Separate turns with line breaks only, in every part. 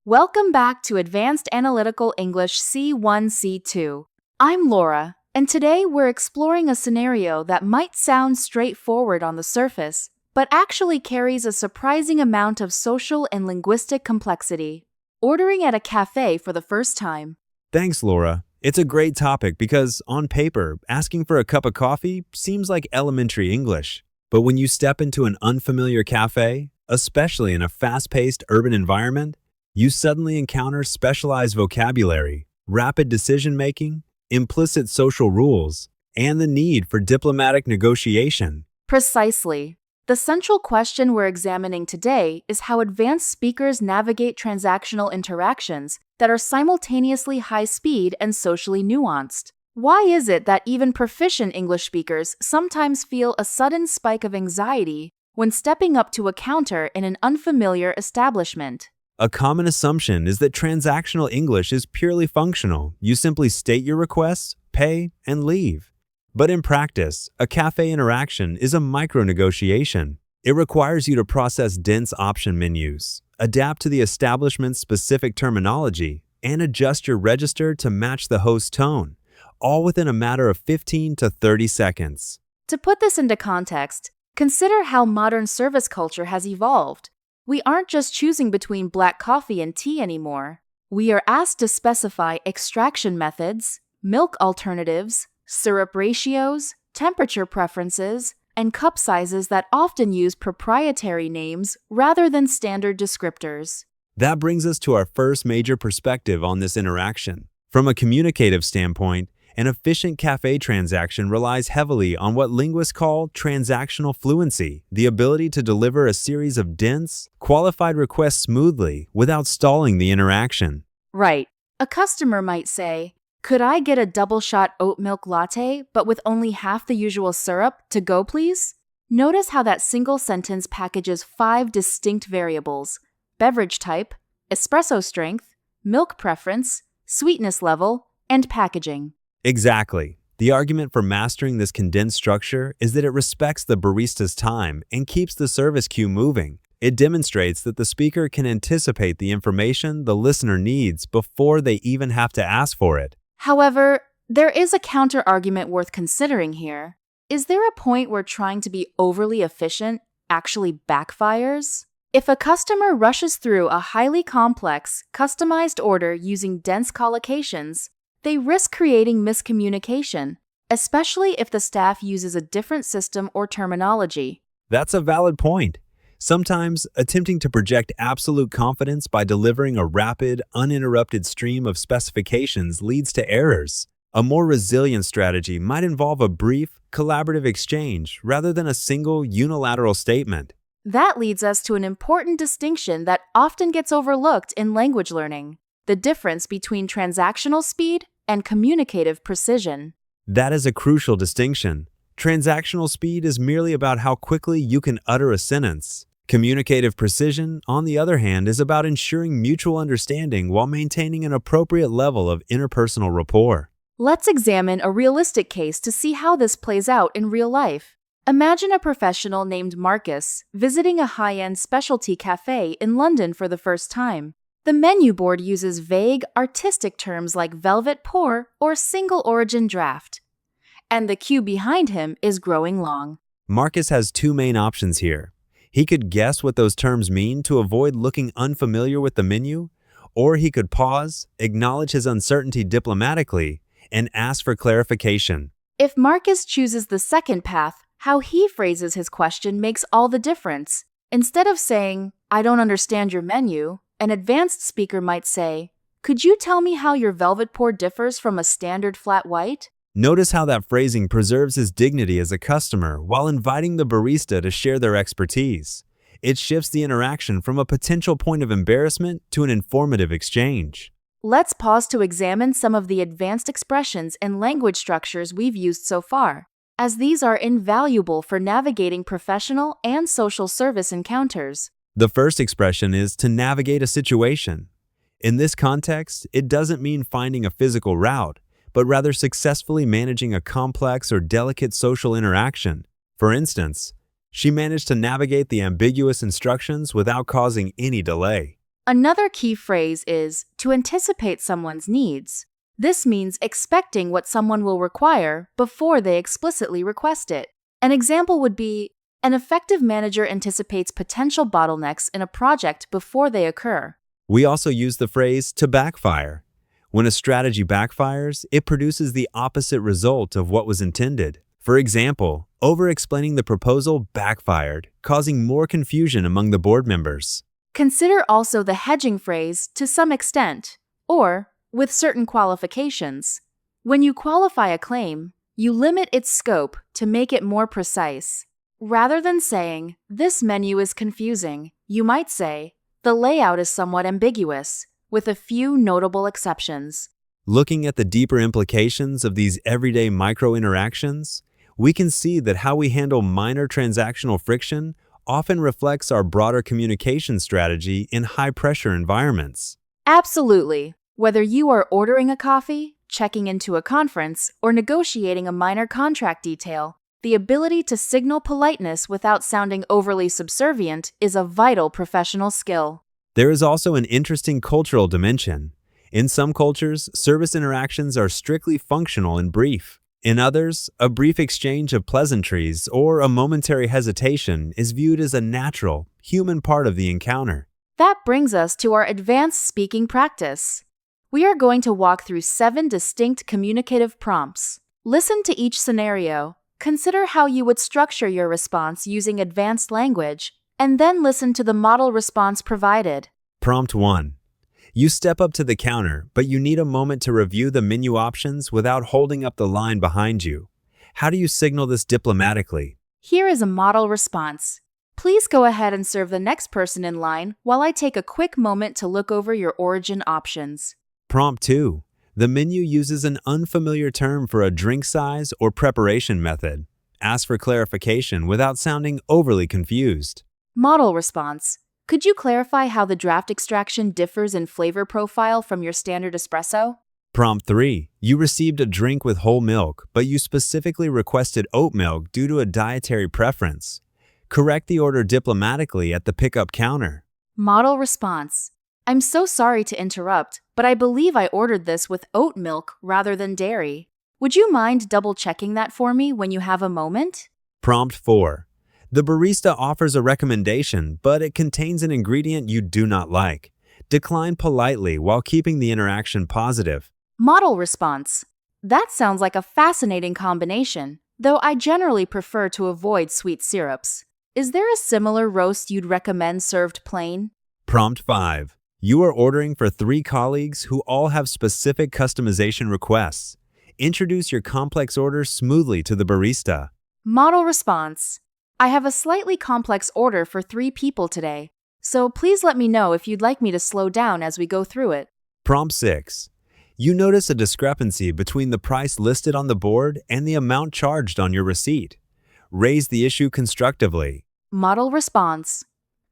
Welcome back to Advanced Analytical English C1 C2. I'm Laura, and today we're exploring a scenario that might sound straightforward on the surface, but actually carries a surprising amount of social and linguistic complexity. Ordering at a cafe for the first time.
Thanks, Laura. It's a great topic because, on paper, asking for a cup of coffee seems like elementary English. But when you step into an unfamiliar cafe, especially in a fast-paced urban environment, you suddenly encounter specialized vocabulary, rapid decision-making, implicit social rules, and the need for diplomatic negotiation.
Precisely. The central question we're examining today is how advanced speakers navigate transactional interactions that are simultaneously high-speed and socially nuanced. Why is it that even proficient English speakers sometimes feel a sudden spike of anxiety when stepping up to a counter in an unfamiliar establishment?
A common assumption is that transactional English is purely functional. You simply state your requests, pay, and leave. But in practice, a cafe interaction is a micro-negotiation. It requires you to process dense option menus, adapt to the establishment's specific terminology, and adjust your register to match the host's tone, all within a matter of 15 to 30 seconds.
To put this into context, consider how modern service culture has evolved. We aren't just choosing between black coffee and tea anymore. We are asked to specify extraction methods, milk alternatives, syrup ratios, temperature preferences, and cup sizes that often use proprietary names rather than standard descriptors.
That brings us to our first major perspective on this interaction. From a communicative standpoint, an efficient cafe transaction relies heavily on what linguists call transactional fluency, the ability to deliver a series of dense, qualified requests smoothly without stalling the interaction.
Right. A customer might say, "Could I get a double-shot oat milk latte, but with only half the usual syrup, to go, please?" Notice how that single sentence packages 5 distinct variables: beverage type, espresso strength, milk preference, sweetness level, and packaging.
Exactly. The argument for mastering this condensed structure is that it respects the barista's time and keeps the service queue moving. It demonstrates that the speaker can anticipate the information the listener needs before they even have to ask for it.
However, there is a counter-argument worth considering here. Is there a point where trying to be overly efficient actually backfires? If a customer rushes through a highly complex, customized order using dense collocations, they risk creating miscommunication, especially if the staff uses a different system or terminology.
That's a valid point. Sometimes, attempting to project absolute confidence by delivering a rapid, uninterrupted stream of specifications leads to errors. A more resilient strategy might involve a brief, collaborative exchange rather than a single, unilateral statement.
That leads us to an important distinction that often gets overlooked in language learning: the difference between transactional speed and communicative precision.
That is a crucial distinction. Transactional speed is merely about how quickly you can utter a sentence. Communicative precision, on the other hand, is about ensuring mutual understanding while maintaining an appropriate level of interpersonal rapport.
Let's examine a realistic case to see how this plays out in real life. Imagine a professional named Marcus visiting a high-end specialty cafe in London for the first time. The menu board uses vague, artistic terms like velvet pour or single origin draft, and the queue behind him is growing long.
Marcus has 2 main options here. He could guess what those terms mean to avoid looking unfamiliar with the menu, or he could pause, acknowledge his uncertainty diplomatically, and ask for clarification.
If Marcus chooses the second path, how he phrases his question makes all the difference. Instead of saying, "I don't understand your menu," an advanced speaker might say, "Could you tell me how your velvet pour differs from a standard flat white?"
Notice how that phrasing preserves his dignity as a customer while inviting the barista to share their expertise. It shifts the interaction from a potential point of embarrassment to an informative exchange.
Let's pause to examine some of the advanced expressions and language structures we've used so far, as these are invaluable for navigating professional and social service encounters.
The first expression is to navigate a situation. In this context, it doesn't mean finding a physical route, but rather successfully managing a complex or delicate social interaction. For instance, she managed to navigate the ambiguous instructions without causing any delay.
Another key phrase is to anticipate someone's needs. This means expecting what someone will require before they explicitly request it. An example would be, an effective manager anticipates potential bottlenecks in a project before they occur.
We also use the phrase to backfire. When a strategy backfires, it produces the opposite result of what was intended. For example, over-explaining the proposal backfired, causing more confusion among the board members.
Consider also the hedging phrase to some extent, or with certain qualifications. When you qualify a claim, you limit its scope to make it more precise. Rather than saying, "This menu is confusing," you might say, "The layout is somewhat ambiguous, with a few notable exceptions."
Looking at the deeper implications of these everyday micro-interactions, we can see that how we handle minor transactional friction often reflects our broader communication strategy in high-pressure environments.
Absolutely. Whether you are ordering a coffee, checking into a conference, or negotiating a minor contract detail, the ability to signal politeness without sounding overly subservient is a vital professional skill.
There is also an interesting cultural dimension. In some cultures, service interactions are strictly functional and brief. In others, a brief exchange of pleasantries or a momentary hesitation is viewed as a natural, human part of the encounter.
That brings us to our advanced speaking practice. We are going to walk through 7 distinct communicative prompts. Listen to each scenario, consider how you would structure your response using advanced language, and then listen to the model response provided.
Prompt 1. You step up to the counter, but you need a moment to review the menu options without holding up the line behind you. How do you signal this diplomatically?
Here is a model response. Please go ahead and serve the next person in line while I take a quick moment to look over your origin options.
Prompt 2. The menu uses an unfamiliar term for a drink size or preparation method. Ask for clarification without sounding overly confused.
Model response. Could you clarify how the draft extraction differs in flavor profile from your standard espresso?
Prompt 3. You received a drink with whole milk, but you specifically requested oat milk due to a dietary preference. Correct the order diplomatically at the pickup counter.
Model response. I'm so sorry to interrupt, but I believe I ordered this with oat milk rather than dairy. Would you mind double-checking that for me when you have a moment?
Prompt 4. The barista offers a recommendation, but it contains an ingredient you do not like. Decline politely while keeping the interaction positive.
Model response. That sounds like a fascinating combination, though I generally prefer to avoid sweet syrups. Is there a similar roast you'd recommend served plain?
Prompt 5. You are ordering for 3 colleagues who all have specific customization requests. Introduce your complex order smoothly to the barista.
Model response. I have a slightly complex order for 3 people today, so please let me know if you'd like me to slow down as we go through it.
Prompt 6. You notice a discrepancy between the price listed on the board and the amount charged on your receipt. Raise the issue constructively.
Model response.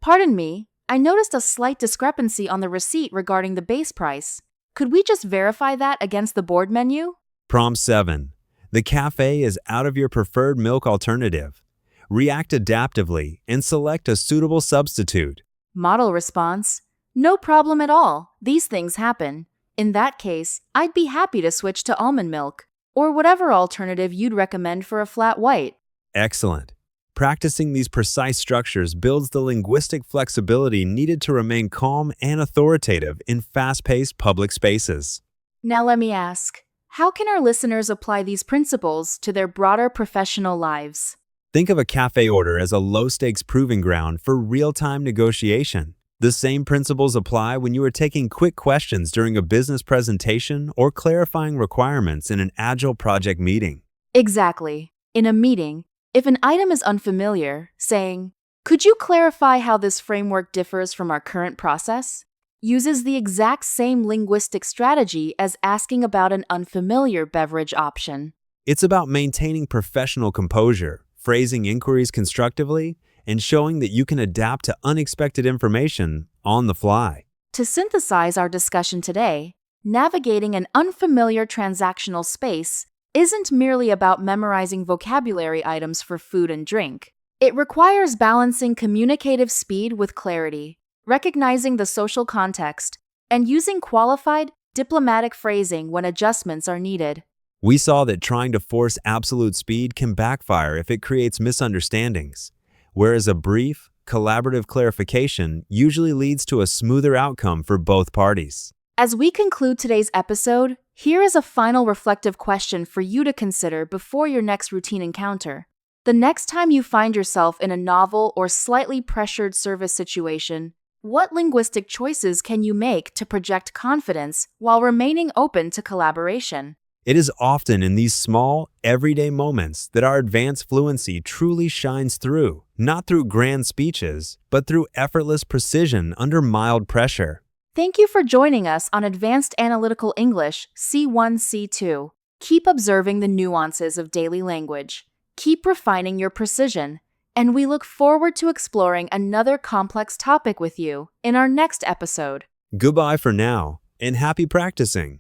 Pardon me, I noticed a slight discrepancy on the receipt regarding the base price. Could we just verify that against the board menu?
Prompt 7. The café is out of your preferred milk alternative. React adaptively and select a suitable substitute.
Model response. No problem at all. These things happen. In that case, I'd be happy to switch to almond milk, or whatever alternative you'd recommend for a flat white.
Excellent. Practicing these precise structures builds the linguistic flexibility needed to remain calm and authoritative in fast-paced public spaces.
Now let me ask, how can our listeners apply these principles to their broader professional lives?
Think of a cafe order as a low-stakes proving ground for real-time negotiation. The same principles apply when you are taking quick questions during a business presentation or clarifying requirements in an agile project meeting.
Exactly. In a meeting, if an item is unfamiliar, saying, "Could you clarify how this framework differs from our current process?" uses the exact same linguistic strategy as asking about an unfamiliar beverage option.
It's about maintaining professional composure, phrasing inquiries constructively, and showing that you can adapt to unexpected information on the fly.
To synthesize our discussion today, navigating an unfamiliar transactional space isn't merely about memorizing vocabulary items for food and drink. It requires balancing communicative speed with clarity, recognizing the social context, and using qualified, diplomatic phrasing when adjustments are needed.
We saw that trying to force absolute speed can backfire if it creates misunderstandings, whereas a brief, collaborative clarification usually leads to a smoother outcome for both parties.
As we conclude today's episode, here is a final reflective question for you to consider before your next routine encounter. The next time you find yourself in a novel or slightly pressured service situation, what linguistic choices can you make to project confidence while remaining open to collaboration?
It is often in these small, everyday moments that our advanced fluency truly shines through, not through grand speeches, but through effortless precision under mild pressure.
Thank you for joining us on Advanced Analytical English C1 C2. Keep observing the nuances of daily language. Keep refining your precision, and we look forward to exploring another complex topic with you in our next episode.
Goodbye for now, and happy practicing.